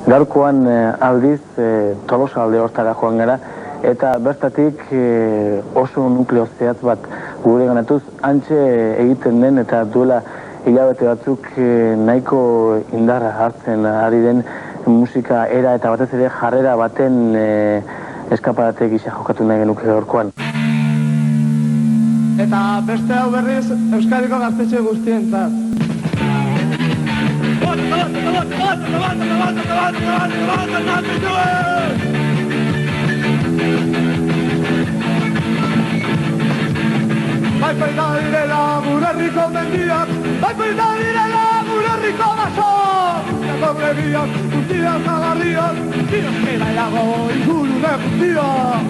Gaurkoan aldiz Tolosa alde hortara joan gara, eta bertatik oso nukleo zehatz bat gure ganatuz antxe egiten den eta duela hilabete batzuk nahiko indarra hartzen ari den musika era eta batez ere jarrera baten eskaparate gisa jokatu nahi genuke gaurkoan. Eta beste hau berriz Euskadiko gaztetxe guztientzat. Bai baita direla gure herriko mendiak, bai baita direla gure herriko basoak, gure begiak, guztiak zagarriak, gira dago ingurune guztiak.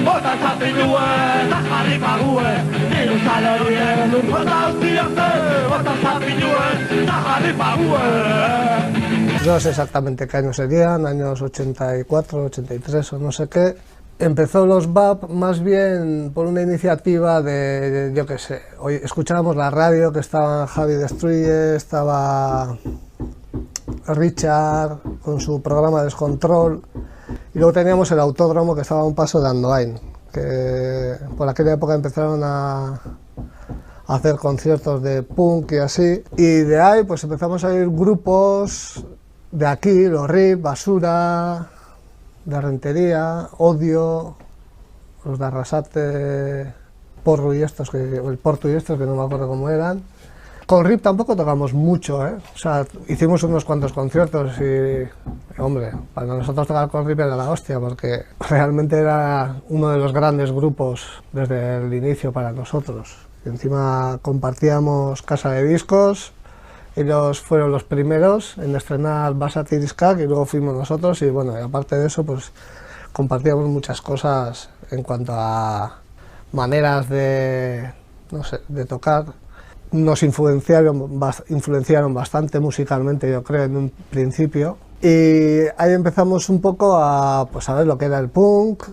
Bota zapi nuen, da jarri pague, niru salorien lur bota ustiazte, bota zapi nuen, da jarri pague. No sé exactamente qué años serían, años 84, 83 o no sé qué. Empezó los VAP más bien por una iniciativa de, yo qué sé, hoy escuchábamos la radio, que estaba Javi Destruye, estaba Richard con su programa Descontrol, y luego teníamos el Autódromo, que estaba a un paso de Andoain, que por aquella época empezaron a hacer conciertos de punk y así, y de ahí pues empezamos a ir grupos de aquí, los RIP, Basura, de Rentería, Odio, los de Arrasate, Porro y estos, el Porto y estos, que no me acuerdo cómo eran. Con RIP tampoco tocamos mucho, ¿eh? O sea, hicimos unos cuantos conciertos y, hombre, para nosotros tocar con RIP era la hostia, porque realmente era uno de los grandes grupos desde el inicio para nosotros. Y encima compartíamos casa de discos, ellos fueron los primeros en estrenar Basati Discak y luego fuimos nosotros, y bueno, y aparte de eso, pues compartíamos muchas cosas en cuanto a maneras de, no sé, de tocar. Nos influenciaron bastante musicalmente, yo creo, en un principio, y ahí empezamos un poco a, pues, a ver lo que era el punk.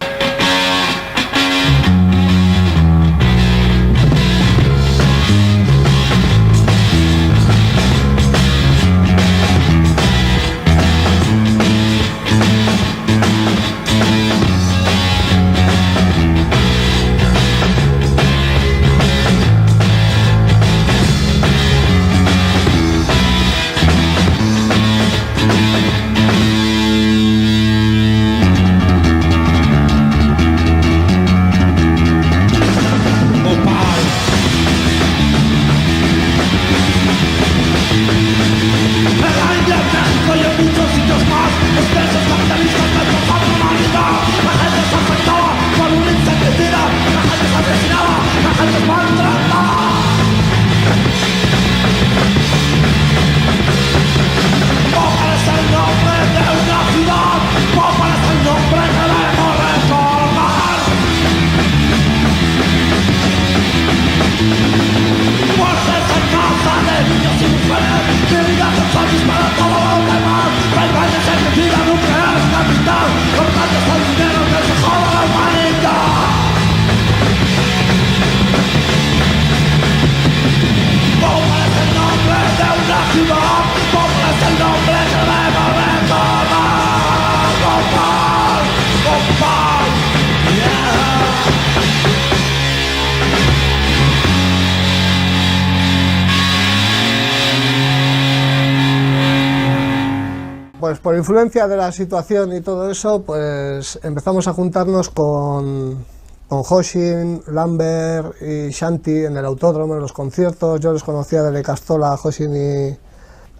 Pues por influencia de la situación y todo eso, pues empezamos a juntarnos con Hoshin, Lambert y Shanti en el Autódromo, en los conciertos. Yo les conocía de Le Castola, Hoshin, y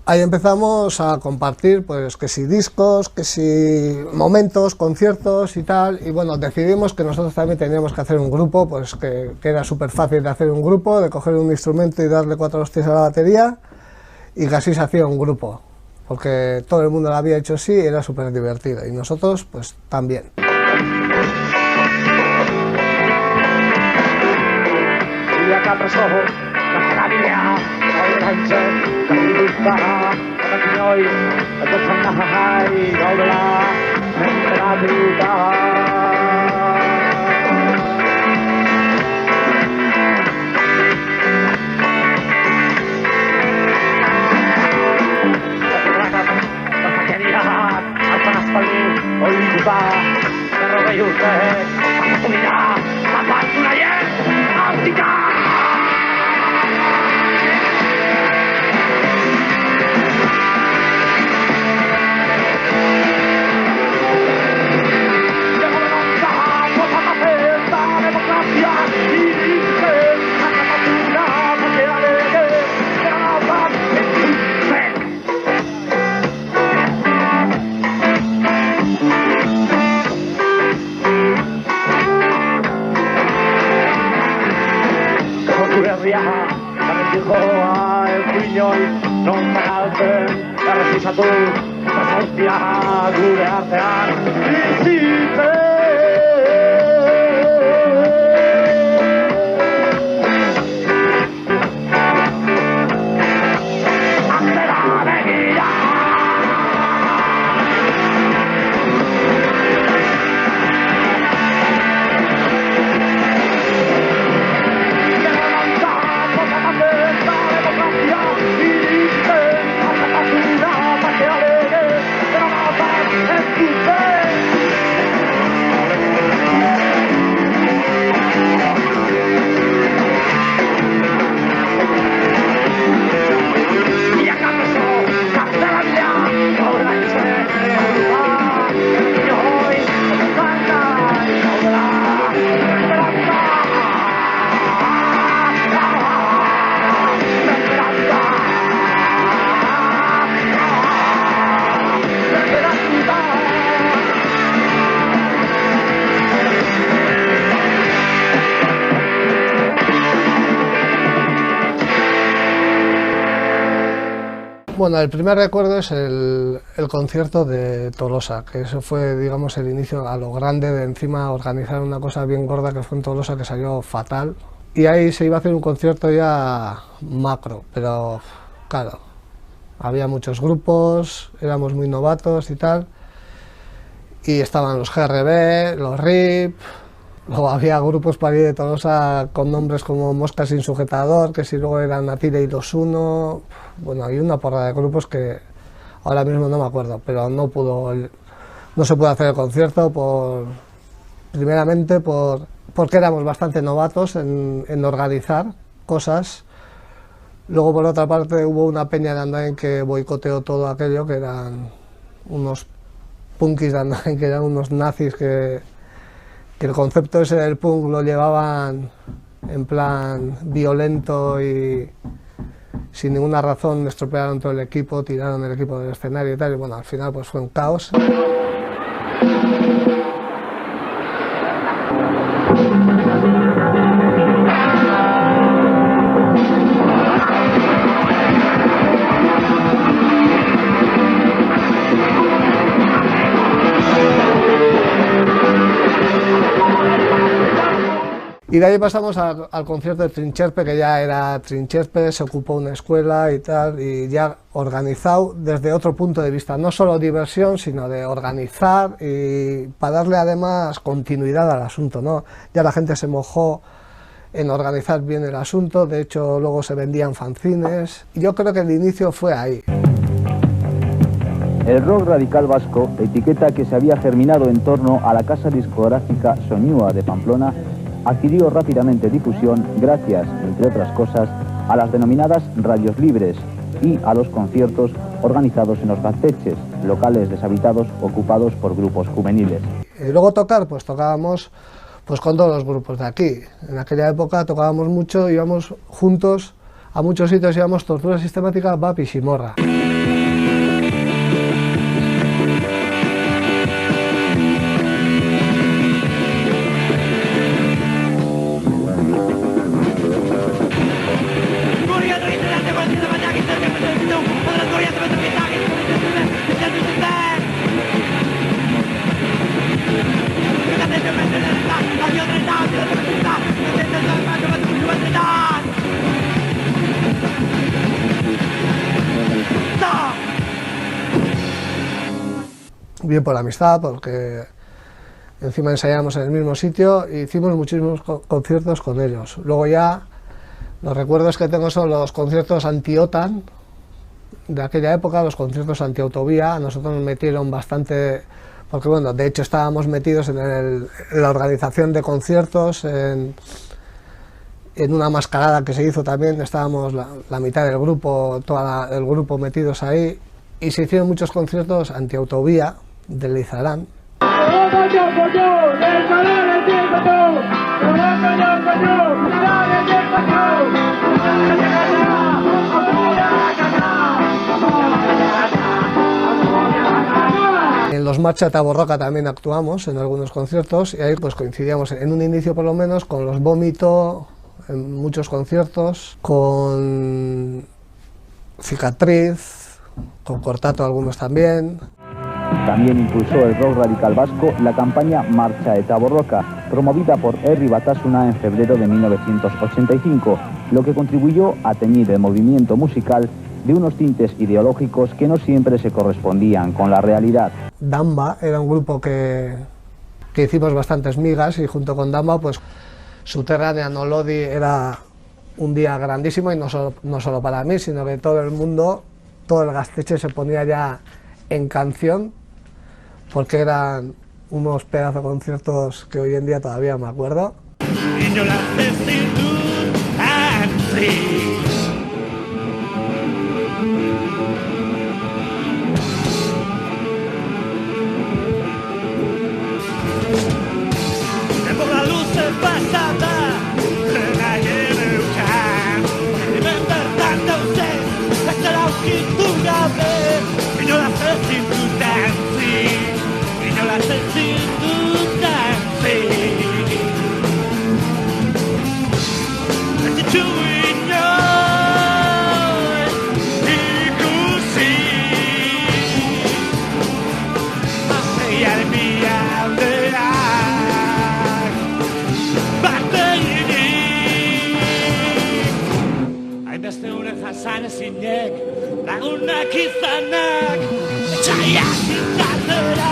ahí empezamos a compartir, pues, que si discos, que si momentos, conciertos y tal. Y bueno, decidimos que nosotros también teníamos que hacer un grupo, pues que era súper fácil de hacer un grupo, de coger un instrumento y darle 4 hostias a la batería, y que así se hacía un grupo, porque todo el mundo lo había hecho así y era súper divertido, y nosotros pues también. nahi dute, pasatu dira, zapaldu nahien, hautika! Non zagaltzen, errezizatu, gazautia gure artean bizitzen. Bueno, el primer recuerdo es el concierto de Tolosa, que eso fue, digamos, el inicio a lo grande de encima organizar una cosa bien gorda que fue en Tolosa, que salió fatal. Y ahí se iba a hacer un concierto ya macro, pero claro, había muchos grupos, éramos muy novatos y tal, y estaban los GRB, los RIP, luego había grupos para ir de Tolosa con nombres como Mosca sin sujetador, que si luego eran Atire y los Uno. Bueno, hay una porra de grupos que ahora mismo no me acuerdo, pero no se pudo hacer el concierto primeramente porque éramos bastante novatos en organizar cosas. Luego, por otra parte, hubo una peña de Andain que boicoteó todo aquello, que eran unos punkis de Andain, que eran unos nazis que el concepto ese del punk lo llevaban en plan violento y sin ninguna razón estropearon todo el equipo, tiraron el equipo del escenario y tal, y bueno, al final pues fue un caos. Y de ahí pasamos al concierto de Trincherpe, que ya era Trincherpe, se ocupó una escuela y tal, y ya organizado desde otro punto de vista, no solo diversión, sino de organizar y para darle además continuidad al asunto, ¿no? Ya la gente se mojó en organizar bien el asunto, de hecho luego se vendían fanzines, y yo creo que el inicio fue ahí. El rock radical vasco, etiqueta que se había germinado en torno a la casa discográfica Soñúa de Pamplona, adquirió rápidamente difusión gracias, entre otras cosas, a las denominadas radios libres y a los conciertos organizados en los gaztetxes, locales deshabitados ocupados por grupos juveniles. Y luego tocar, pues tocábamos pues con todos los grupos de aquí. En aquella época tocábamos mucho, íbamos juntos a muchos sitios, íbamos Tortura Sistemática, Vapis y Morra. Bien por la amistad, porque encima ensayábamos en el mismo sitio e hicimos muchísimos conciertos con ellos. Luego ya los recuerdos que tengo son los conciertos anti-OTAN de aquella época, los conciertos anti-autovía. A nosotros nos metieron bastante porque bueno, de hecho estábamos metidos en la organización de conciertos, en una mascarada que se hizo también, estábamos la mitad del grupo, el grupo metidos ahí, y se hicieron muchos conciertos antiautovía del Lizarán. En los Marcha Taborroca también actuamos en algunos conciertos y ahí pues coincidíamos en un inicio por lo menos con los Vómito, en muchos conciertos, con Cicatriz, con Cortato algunos también. También impulsó el rock radical vasco la campaña Marcha Eta Borroka, promovida por Herri Batasuna en febrero de 1985, lo que contribuyó a teñir el movimiento musical de unos tintes ideológicos que no siempre se correspondían con la realidad. Damba era un grupo que hicimos bastantes migas y junto con Damba pues Subterránea no Lodi era un día grandísimo y no solo para mí, sino que todo el mundo, todo el Gaztetxe se ponía ya en canción porque eran unos pedazos de conciertos que hoy en día todavía me acuerdo. Lagunak izanak, etxaiak izatera,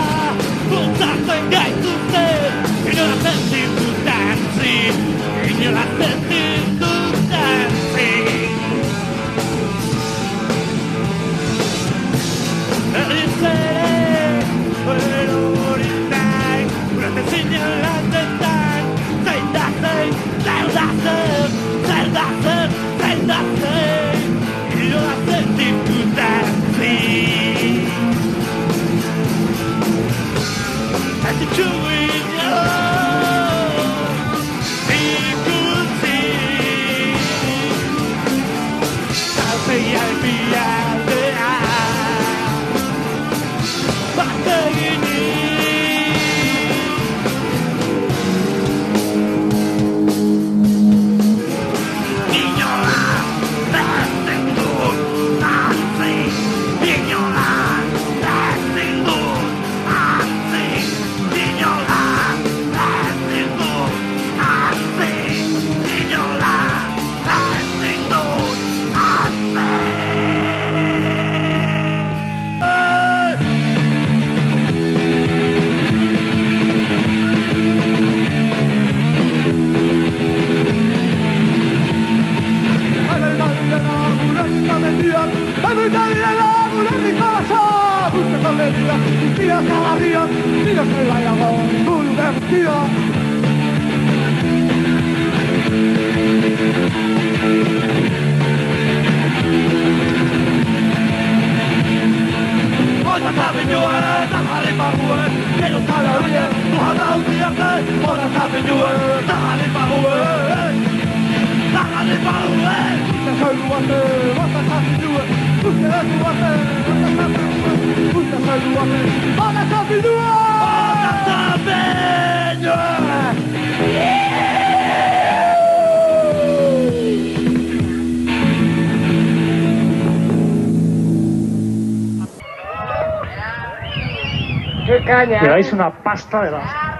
bultzatzen gaituzte, inolaz ez ditut dantzi, inolaz ez ditut dantzi. Erriz ere, hori nahi, urate zinelatetan, zein da zein, zer da zer, zer da zer, zer da zer, inolaz ez ditut dantzi. Ez ditxuin ikusi, zalpeiak bialdean, bat eginik. Lleváis una pasta de la...